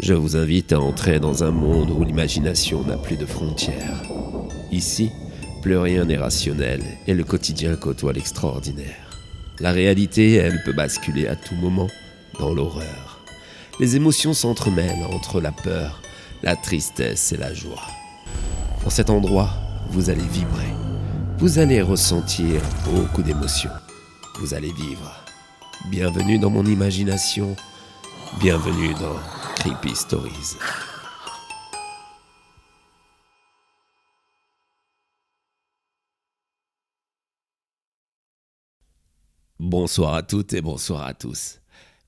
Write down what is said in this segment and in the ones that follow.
Je vous invite à entrer dans un monde où l'imagination n'a plus de frontières. Ici, plus rien n'est rationnel et le quotidien côtoie l'extraordinaire. La réalité, elle, peut basculer à tout moment dans l'horreur. Les émotions s'entremêlent entre la peur, la tristesse et la joie. Dans cet endroit, vous allez vibrer. Vous allez ressentir beaucoup d'émotions. Vous allez vivre. Bienvenue dans mon imagination. Bienvenue dans Creepy Stories. Bonsoir à toutes et bonsoir à tous.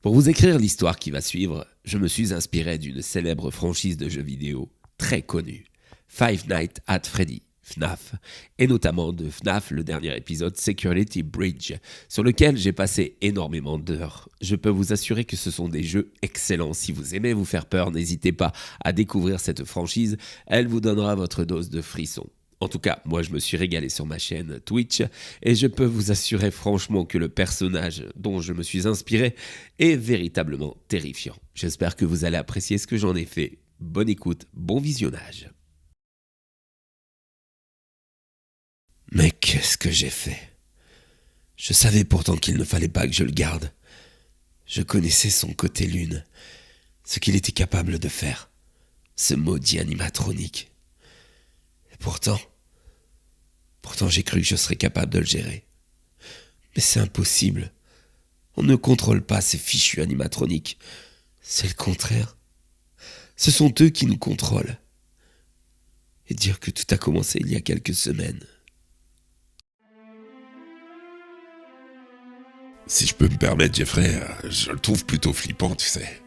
Pour vous écrire l'histoire qui va suivre, je me suis inspiré d'une célèbre franchise de jeux vidéo très connue, Five Nights at Freddy, FNAF, et notamment de FNAF, le dernier épisode Security Breach, sur lequel j'ai passé énormément d'heures. Je peux vous assurer que ce sont des jeux excellents. Si vous aimez vous faire peur, n'hésitez pas à découvrir cette franchise, elle vous donnera votre dose de frissons. En tout cas, moi je me suis régalé sur ma chaîne Twitch et je peux vous assurer franchement que le personnage dont je me suis inspiré est véritablement terrifiant. J'espère que vous allez apprécier ce que j'en ai fait. Bonne écoute, bon visionnage. Mais qu'est-ce que j'ai fait ? Je savais pourtant qu'il ne fallait pas que je le garde. Je connaissais son côté lune, ce qu'il était capable de faire, ce maudit animatronique. Et pourtant j'ai cru que je serais capable de le gérer. Mais c'est impossible. On ne contrôle pas ces fichus animatroniques. C'est le contraire. Ce sont eux qui nous contrôlent. Et dire que tout a commencé il y a quelques semaines. Si je peux me permettre, Jeffrey, je le trouve plutôt flippant, tu sais.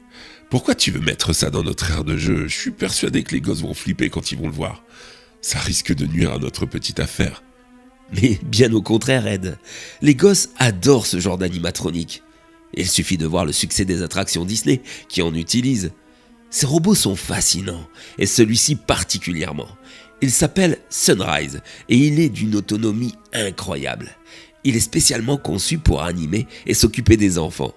Pourquoi tu veux mettre ça dans notre aire de jeu ? Je suis persuadé que les gosses vont flipper quand ils vont le voir. Ça risque de nuire à notre petite affaire. Mais bien au contraire, Ed. Les gosses adorent ce genre d'animatronique. Il suffit de voir le succès des attractions Disney qui en utilisent. Ces robots sont fascinants, et celui-ci particulièrement. Il s'appelle Sunrise, et il est d'une autonomie incroyable. Il est spécialement conçu pour animer et s'occuper des enfants.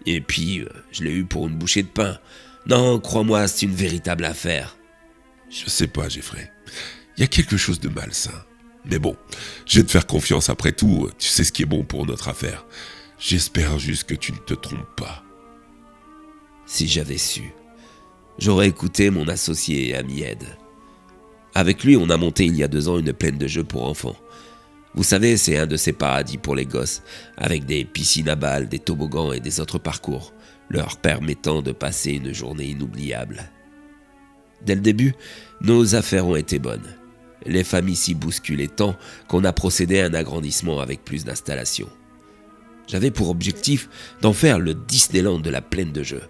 Et puis, je l'ai eu pour une bouchée de pain. Non, crois-moi, c'est une véritable affaire. Je sais pas, Jeffrey. Il y a quelque chose de malsain. Mais bon, je vais te faire confiance après tout. Tu sais ce qui est bon pour notre affaire. J'espère juste que tu ne te trompes pas. Si j'avais su, j'aurais écouté mon associé et ami Ed. Avec lui, on a monté il y a 2 ans une plaine de jeux pour enfants. Vous savez, c'est un de ces paradis pour les gosses, avec des piscines à balles, des toboggans et des autres parcours, leur permettant de passer une journée inoubliable. Dès le début, nos affaires ont été bonnes. Les familles s'y bousculaient tant qu'on a procédé à un agrandissement avec plus d'installations. J'avais pour objectif d'en faire le Disneyland de la plaine de jeux.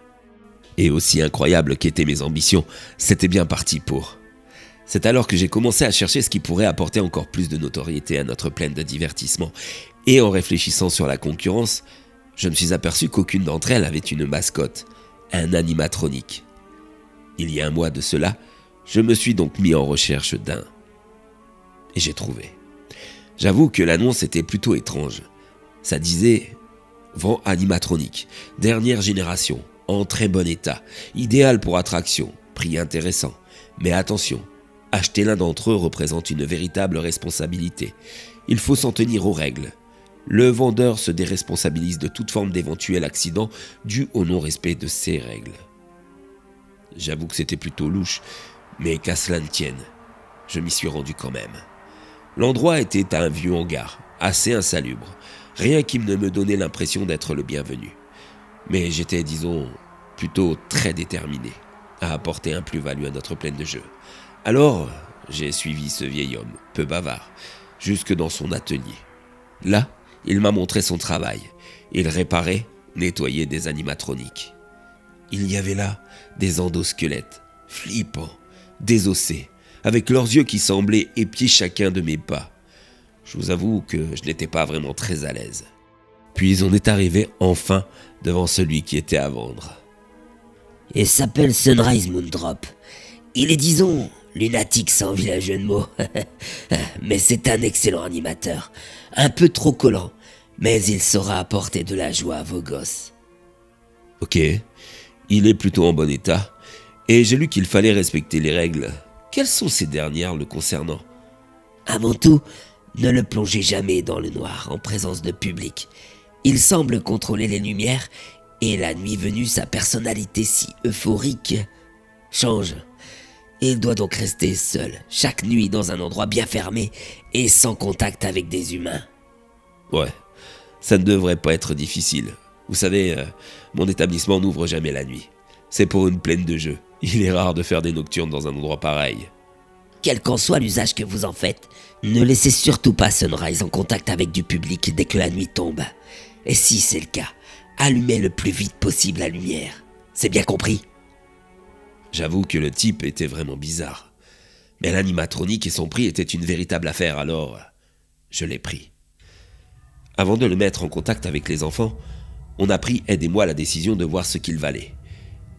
Et aussi incroyable qu'étaient mes ambitions, c'était bien parti pour. C'est alors que j'ai commencé à chercher ce qui pourrait apporter encore plus de notoriété à notre plaine de divertissement. Et en réfléchissant sur la concurrence, je me suis aperçu qu'aucune d'entre elles avait une mascotte, un animatronique. Il y a un mois de cela, je me suis donc mis en recherche d'un. Et j'ai trouvé. J'avoue que l'annonce était plutôt étrange. Ça disait « Vent animatronique, dernière génération, en très bon état, idéal pour attraction, prix intéressant. Mais attention, acheter l'un d'entre eux représente une véritable responsabilité. Il faut s'en tenir aux règles. Le vendeur se déresponsabilise de toute forme d'éventuel accident dû au non-respect de ces règles. » J'avoue que c'était plutôt louche, mais qu'à cela ne tienne, je m'y suis rendu quand même. L'endroit était un vieux hangar, assez insalubre, rien qui ne me donnait l'impression d'être le bienvenu. Mais j'étais, disons, plutôt très déterminé à apporter un plus-value à notre plaine de jeu. Alors, j'ai suivi ce vieil homme, peu bavard, jusque dans son atelier. Là, il m'a montré son travail. Il réparait, nettoyait des animatroniques. Il y avait là des endosquelettes, flippants, désossés, avec leurs yeux qui semblaient épier chacun de mes pas. Je vous avoue que je n'étais pas vraiment très à l'aise. Puis on est arrivé enfin devant celui qui était à vendre. Il s'appelle Sunrise Moondrop. Il est, disons, lunatique sans vilain jeu de mots. Mais c'est un excellent animateur. Un peu trop collant, mais il saura apporter de la joie à vos gosses. Ok, il est plutôt en bon état. Et j'ai lu qu'il fallait respecter les règles. Quelles sont ces dernières le concernant? Avant tout, ne le plongez jamais dans le noir en présence de public. Il semble contrôler les lumières et la nuit venue, sa personnalité si euphorique change. Il doit donc rester seul, chaque nuit dans un endroit bien fermé et sans contact avec des humains. Ouais, ça ne devrait pas être difficile. Vous savez, mon établissement n'ouvre jamais la nuit. C'est pour une plaine de jeu. Il est rare de faire des nocturnes dans un endroit pareil. Quel qu'en soit l'usage que vous en faites, ne laissez surtout pas Sunrise en contact avec du public dès que la nuit tombe. Et si c'est le cas, allumez le plus vite possible la lumière. C'est bien compris? J'avoue que le type était vraiment bizarre. Mais l'animatronique et son prix étaient une véritable affaire, alors je l'ai pris. Avant de le mettre en contact avec les enfants, on a pris Ed et moi la décision de voir ce qu'il valait.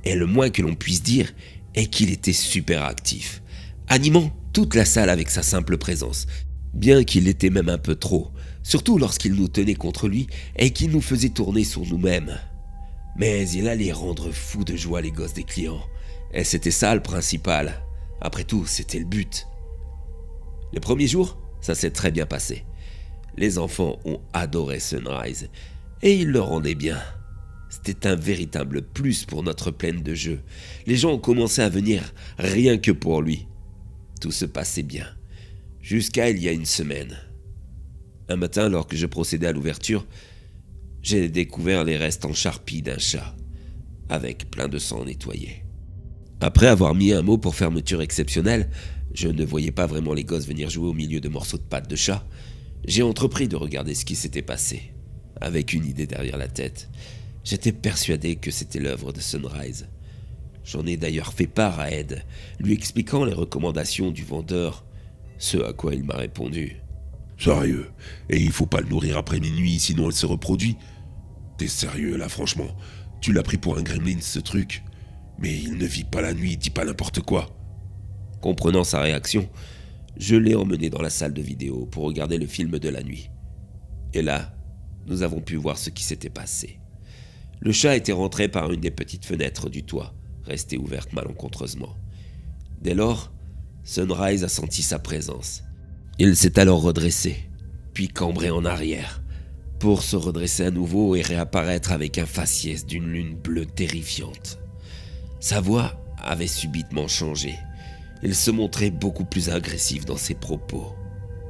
Et le moins que l'on puisse dire est qu'il était super actif, animant toute la salle avec sa simple présence, bien qu'il était même un peu trop, surtout lorsqu'il nous tenait contre lui et qu'il nous faisait tourner sur nous-mêmes. Mais il allait rendre fous de joie les gosses des clients, et c'était ça le principal. Après tout, c'était le but. Les premiers jours, ça s'est très bien passé. Les enfants ont adoré Sunrise, et il le rendait bien. C'était un véritable plus pour notre plaine de jeu. Les gens ont commencé à venir rien que pour lui. Tout se passait bien, jusqu'à il y a une semaine. Un matin, alors que je procédais à l'ouverture, j'ai découvert les restes en charpie d'un chat, avec plein de sang nettoyé. Après avoir mis un mot pour fermeture exceptionnelle, je ne voyais pas vraiment les gosses venir jouer au milieu de morceaux de pâte de chat. J'ai entrepris de regarder ce qui s'était passé, avec une idée derrière la tête. J'étais persuadé que c'était l'œuvre de Sunrise. J'en ai d'ailleurs fait part à Ed, lui expliquant les recommandations du vendeur, ce à quoi il m'a répondu. Sérieux? Et il faut pas le nourrir après minuit, sinon elle se reproduit? T'es sérieux là, franchement? Tu l'as pris pour un gremlin, ce truc? Mais il ne vit pas la nuit, dis pas n'importe quoi. Comprenant sa réaction, je l'ai emmené dans la salle de vidéo pour regarder le film de la nuit. Et là, nous avons pu voir ce qui s'était passé. Le chat était rentré par une des petites fenêtres du toit, restée ouverte malencontreusement. Dès lors, Sunrise a senti sa présence. Il s'est alors redressé, puis cambré en arrière, pour se redresser à nouveau et réapparaître avec un faciès d'une lune bleue terrifiante. Sa voix avait subitement changé. Il se montrait beaucoup plus agressif dans ses propos.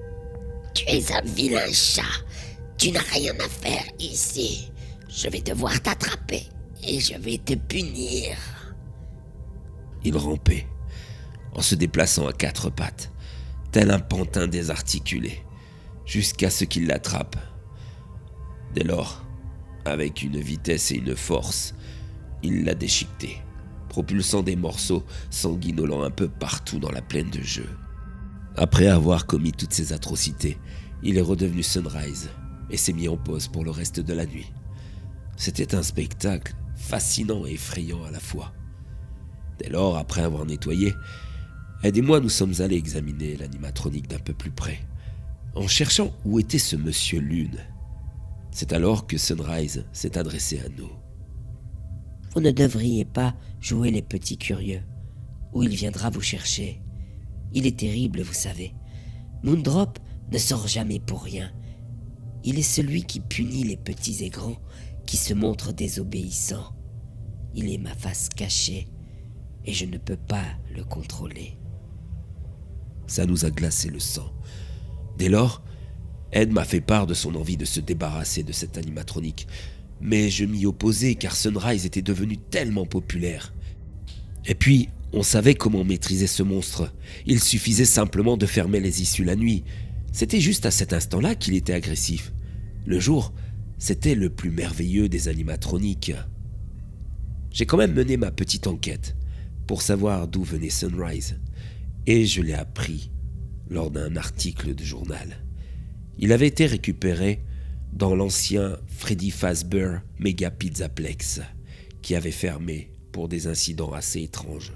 « Tu es un vilain chat. Tu n'as rien à faire ici. Je vais devoir t'attraper et je vais te punir. » Il rampait, en se déplaçant à quatre pattes, tel un pantin désarticulé, jusqu'à ce qu'il l'attrape. Dès lors, avec une vitesse et une force, il l'a déchiqueté, propulsant des morceaux sanguinolents un peu partout dans la plaine de jeu. Après avoir commis toutes ces atrocités, il est redevenu Sunrise et s'est mis en pause pour le reste de la nuit. C'était un spectacle fascinant et effrayant à la fois. Dès lors, après avoir nettoyé, Ed et moi nous sommes allés examiner l'animatronique d'un peu plus près, en cherchant où était ce monsieur Lune. C'est alors que Sunrise s'est adressé à nous. « Vous ne devriez pas jouer les petits curieux, ou il viendra vous chercher. Il est terrible, vous savez. Moondrop ne sort jamais pour rien. Il est celui qui punit les petits et grands qui se montrent désobéissants. Il est ma face cachée, et je ne peux pas le contrôler. » Ça nous a glacé le sang. Dès lors, Ed m'a fait part de son envie de se débarrasser de cette animatronique, mais je m'y opposais car Sunrise était devenu tellement populaire. Et puis, on savait comment maîtriser ce monstre. Il suffisait simplement de fermer les issues la nuit. C'était juste à cet instant-là qu'il était agressif. Le jour, c'était le plus merveilleux des animatroniques. J'ai quand même mené ma petite enquête pour savoir d'où venait Sunrise, et je l'ai appris lors d'un article de journal. Il avait été récupéré dans l'ancien Freddy Fazbear Mega Pizzaplex, qui avait fermé pour des incidents assez étranges.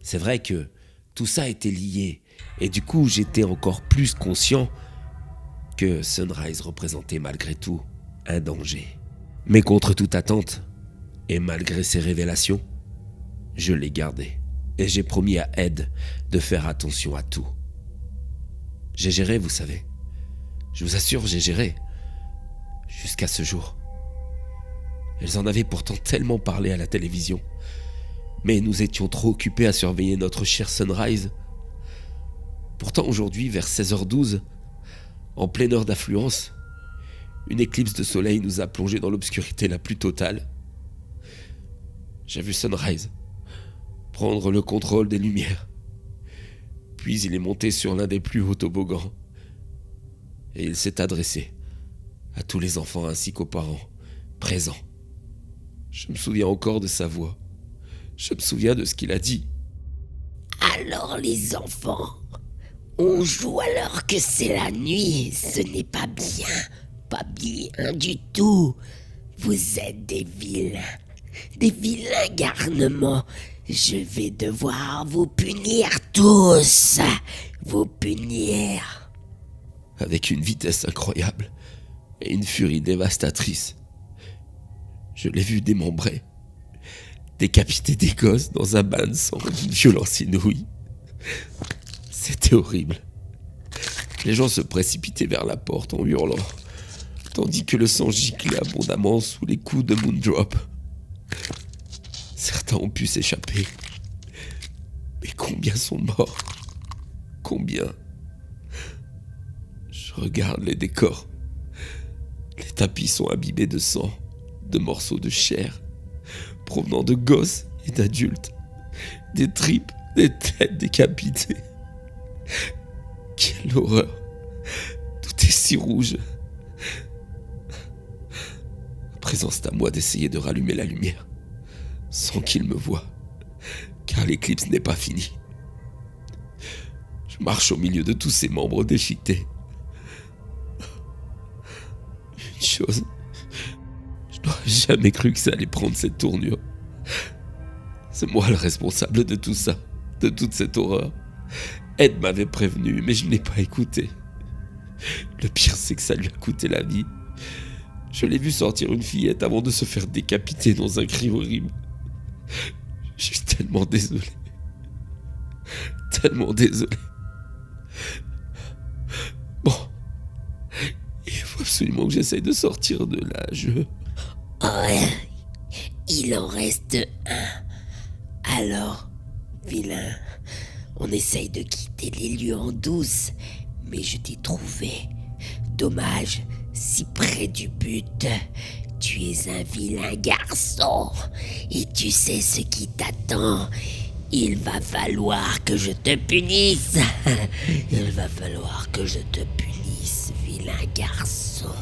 C'est vrai que tout ça était lié, et du coup j'étais encore plus conscient que Sunrise représentait malgré tout un danger. Mais contre toute attente, et malgré ces révélations, Je l'ai gardé et j'ai promis à Ed de faire attention à tout. J'ai géré, vous savez. Je vous assure, j'ai géré. Jusqu'à ce jour. Elles en avaient pourtant tellement parlé à la télévision. Mais nous étions trop occupés à surveiller notre cher Sunrise. Pourtant aujourd'hui, vers 16h12, en pleine heure d'affluence, une éclipse de soleil nous a plongés dans l'obscurité la plus totale. J'ai vu Sunrise prendre le contrôle des lumières. Puis il est monté sur l'un des plus hauts toboggans. Et il s'est adressé à tous les enfants ainsi qu'aux parents présents. Je me souviens encore de sa voix. Je me souviens de ce qu'il a dit. Alors les enfants, on joue alors que c'est la nuit. Ce n'est pas bien du tout. Vous êtes des vilains garnements. Je vais devoir vous punir tous. Vous punir. Avec une vitesse incroyable et une furie dévastatrice. Je l'ai vu démembrer, décapiter des gosses dans un bain de sang d'une violence inouïe. C'était horrible. Les gens se précipitaient vers la porte en hurlant, tandis que le sang giclait abondamment sous les coups de Moondrop. Certains ont pu s'échapper. Mais combien sont morts? Combien? Je regarde les décors. Les tapis sont imbibés de sang, de morceaux de chair, provenant de gosses et d'adultes. Des tripes, des têtes décapitées. Quelle horreur! Tout est si rouge. À présent, c'est à moi d'essayer de rallumer la lumière, sans qu'il me voie, car l'éclipse n'est pas finie. Je marche au milieu de tous ces membres déchiquetés. Une chose, je n'aurais jamais cru que ça allait prendre cette tournure. C'est moi le responsable de tout ça, de toute cette horreur. Ed m'avait prévenu, mais je ne l'ai pas écouté. Le pire, c'est que ça lui a coûté la vie. Je l'ai vu sortir une fillette avant de se faire décapiter dans un cri horrible. Je suis tellement désolé. Tellement désolé. Bon. Il faut absolument que j'essaye de sortir de là. Oh, il en reste un. Alors, vilain, on essaye de quitter les lieux en douce, mais je t'ai trouvé. Dommage, si près du but. Tu es un vilain garçon, et tu sais ce qui t'attend. Il va falloir que je te punisse. Il va falloir que je te punisse, vilain garçon.